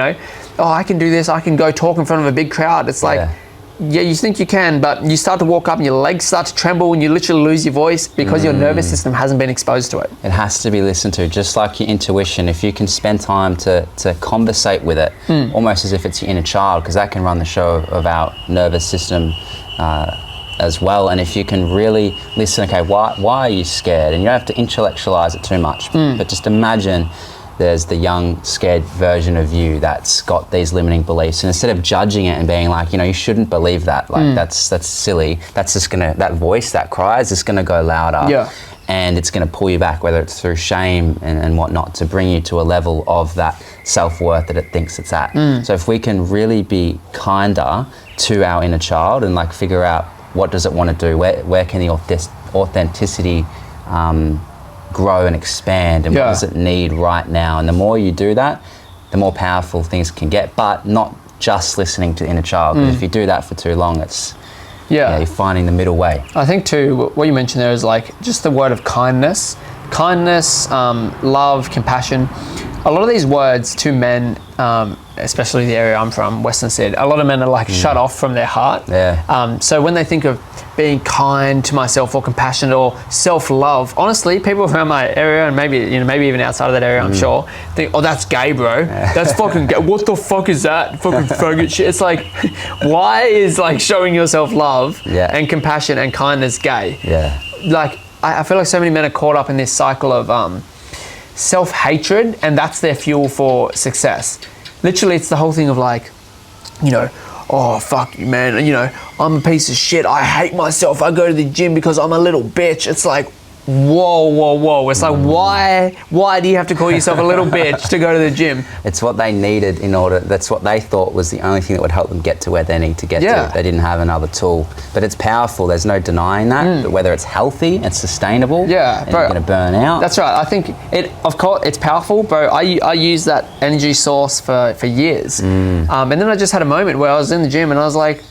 Oh, I can do this. I can go talk in front of a big crowd. It's like, yeah, you think you can, but you start to walk up and your legs start to tremble and you literally lose your voice because your nervous system hasn't been exposed to it. It has to be listened to, just like your intuition. If you can spend time to conversate with it, almost as if it's your inner child, because that can run the show of our nervous system as well. And if you can really listen, okay, why are you scared? And you don't have to intellectualize it too much, but just imagine there's the young, scared version of you that's got these limiting beliefs. And instead of judging it and being like, you shouldn't believe that, like that's silly, that's just gonna, that voice that cries is gonna go louder. And it's gonna pull you back, whether it's through shame and whatnot, to bring you to a level of that self-worth that it thinks it's at. So if we can really be kinder to our inner child and like figure out what does it want to do, where can the authenticity grow and expand, and what does it need right now, and the more you do that, the more powerful things can get, but not just listening to the inner child. Because if you do that for too long, it's you're finding the middle way. I think too, what you mentioned there is like just the word of kindness, love, compassion. A lot of these words to men, especially the area I'm from, Western Sydney, a lot of men are like shut off from their heart. So when they think of being kind to myself or compassionate or self-love, honestly, people around my area and maybe even outside of that area, I'm sure, think, oh, that's gay, bro. That's fucking gay. What the fuck is that? Fucking faggot shit. It's like, why is like showing yourself love and compassion and kindness gay? Like, I feel like so many men are caught up in this cycle of self-hatred, and that's their fuel for success. Literally, it's the whole thing of like, oh, fuck you, man. I'm a piece of shit. I hate myself. I go to the gym because I'm a little bitch. It's like, whoa. It's like, why do you have to call yourself a little bitch to go to the gym? It's what they needed that's what they thought was the only thing that would help them get to where they need to get to. They didn't have another tool. But it's powerful. There's no denying that. But whether it's healthy and sustainable, and you're going to burn out. That's right. I think of course, it's powerful, bro. I used that energy source for years. And then I just had a moment where I was in the gym and I was like,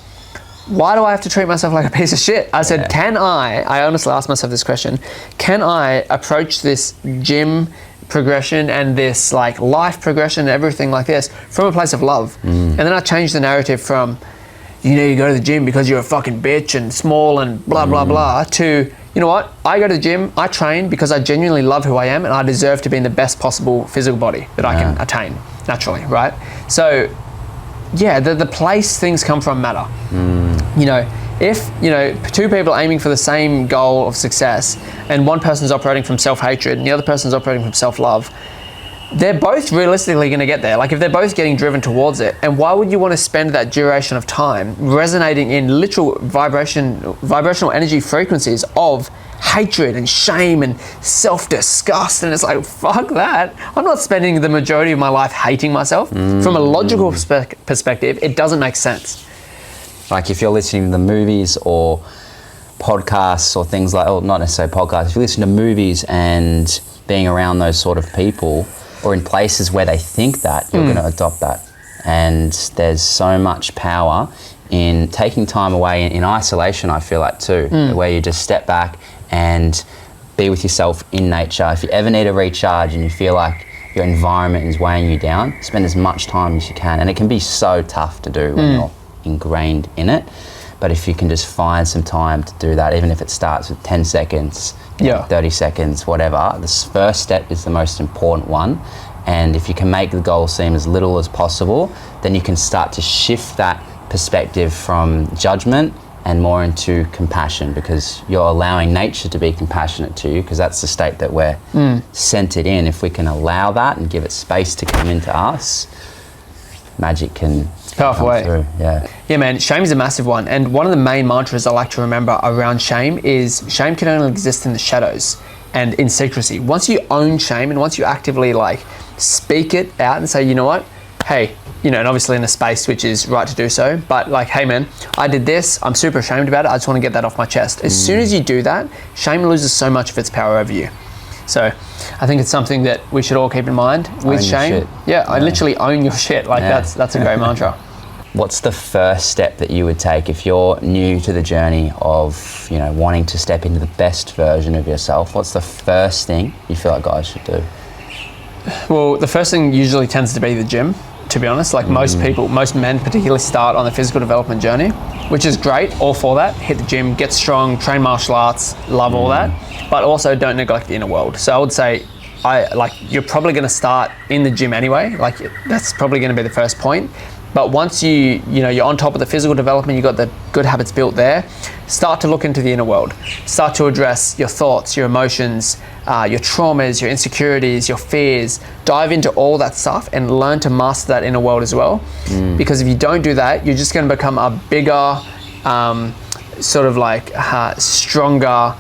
why do I have to treat myself like a piece of shit? I said, I honestly asked myself this question, can I approach this gym progression and this like life progression and everything like this from a place of love? And then I changed the narrative from, you go to the gym because you're a fucking bitch and small and blah, blah, blah, to, you know what? I go to the gym, I train because I genuinely love who I am and I deserve to be in the best possible physical body that I can attain naturally, right? So, the place things come from matter. If two people are aiming for the same goal of success and one person's operating from self-hatred and the other person's operating from self-love, they're both realistically going to get there. Like if they're both getting driven towards it, and why would you want to spend that duration of time resonating in literal vibrational energy frequencies of hatred and shame and self-disgust? And it's like, fuck that. I'm not spending the majority of my life hating myself. From a logical perspective, it doesn't make sense. Like if you're listening to the movies or podcasts or things like, or not necessarily podcasts, if you listen to movies and being around those sort of people, or in places where they think that, you're going to adopt that. And there's so much power in taking time away in isolation, I feel like too, where you just step back and be with yourself in nature. If you ever need a recharge and you feel like your environment is weighing you down, spend as much time as you can. And it can be so tough to do when you're ingrained in it. But if you can just find some time to do that, even if it starts with 10 seconds, 30 seconds, whatever, this first step is the most important one. And if you can make the goal seem as little as possible, then you can start to shift that perspective from judgment and more into compassion, because you're allowing nature to be compassionate to you, because that's the state that we're centered in. If we can allow that and give it space to come into us, magic can powerful way. Through. Yeah, man, shame is a massive one. And one of the main mantras I like to remember around shame is shame can only exist in the shadows and in secrecy. Once you own shame and once you actively like speak it out and say, you know what, hey, you know, and obviously in a space which is right to do so, but like, hey man, I did this, I'm super ashamed about it, I just want to get that off my chest. As soon as you do that, shame loses so much of its power over you. So I think it's something that we should all keep in mind with own shame. Yeah, I literally own your shit. Like that's a great mantra. What's the first step that you would take if you're new to the journey of, you know, wanting to step into the best version of yourself? What's the first thing you feel like guys should do? Well, the first thing usually tends to be the gym, to be honest. Like most men particularly start on the physical development journey, which is great, all for that. Hit the gym, get strong, train martial arts, love all that. But also don't neglect the inner world. So I would say, you're probably gonna start in the gym anyway. Like that's probably gonna be the first point. But once you're on top of the physical development, you've got the good habits built there, start to look into the inner world. Start to address your thoughts, your emotions, your traumas, your insecurities, your fears. Dive into all that stuff and learn to master that inner world as well. Because if you don't do that, you're just going to become a bigger, stronger,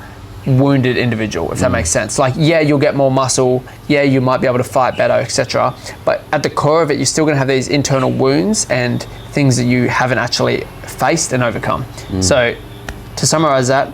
wounded individual, if that makes sense. Like, yeah, you'll get more muscle, yeah, you might be able to fight better, etc. But at the core of it, you're still going to have these internal wounds and things that you haven't actually faced and overcome. So to summarize that,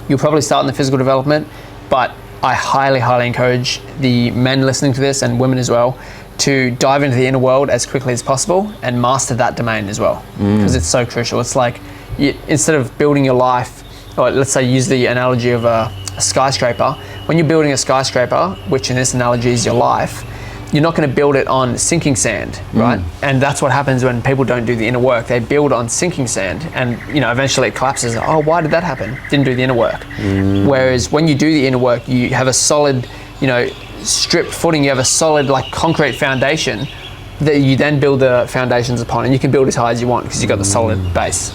you'll probably start in the physical development, but I highly, highly encourage the men listening to this and women as well to dive into the inner world as quickly as possible and master that domain as well, because it's so crucial. It's like instead of building your life, or let's say use the analogy of a skyscraper. When you're building a skyscraper, which in this analogy is your life, you're not going to build it on sinking sand, right? And that's what happens when people don't do the inner work. They build on sinking sand, and eventually it collapses. Oh, why did that happen? Didn't do the inner work. Whereas when you do the inner work, you have a solid, stripped footing. You have a solid, like concrete foundation that you then build the foundations upon, and you can build as high as you want because you've got the solid base.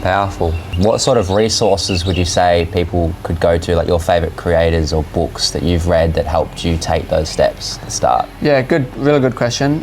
Powerful. What sort of resources would you say people could go to, like your favorite creators or books that you've read that helped you take those steps to start? Yeah, really good question.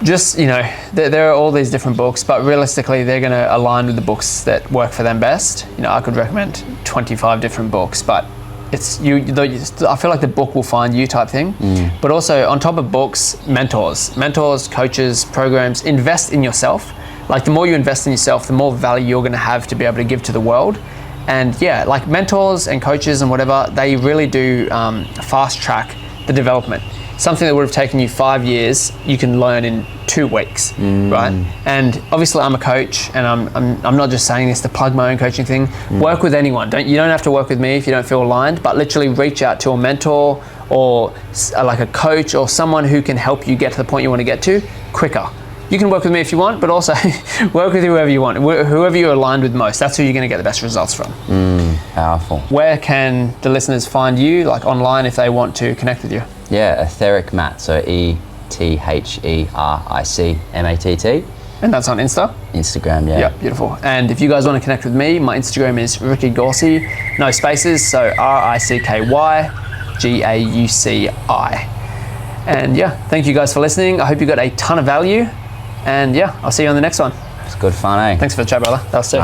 There are all these different books, but realistically they're going to align with the books that work for them best. I could recommend 25 different books, but it's I feel like the book will find you type thing. But also on top of books, mentors, coaches, programs. Invest in yourself. Like the more you invest in yourself, the more value you're going to have to be able to give to the world. And yeah, like mentors and coaches and whatever, they really do fast track the development. Something that would have taken you 5 years, you can learn in 2 weeks, right? And obviously I'm a coach, and I'm not just saying this to plug my own coaching thing. Work with anyone. You don't have to work with me if you don't feel aligned, but literally reach out to a mentor or like a coach or someone who can help you get to the point you want to get to quicker. You can work with me if you want, but also work with whoever you want, whoever you're aligned with most. That's who you're going to get the best results from. Powerful. Where can the listeners find you, like online, if they want to connect with you? Yeah, Etheric Matt, so ETHERICMATT. And that's on Insta? Instagram, yeah. Yeah, beautiful. And if you guys want to connect with me, my Instagram is Ricky Gauci, no spaces, so RICKY. Gauci. And yeah, thank you guys for listening. I hope you got a ton of value. And yeah, I'll see you on the next one. It's good fun, eh? Thanks for the chat, brother. That was sick.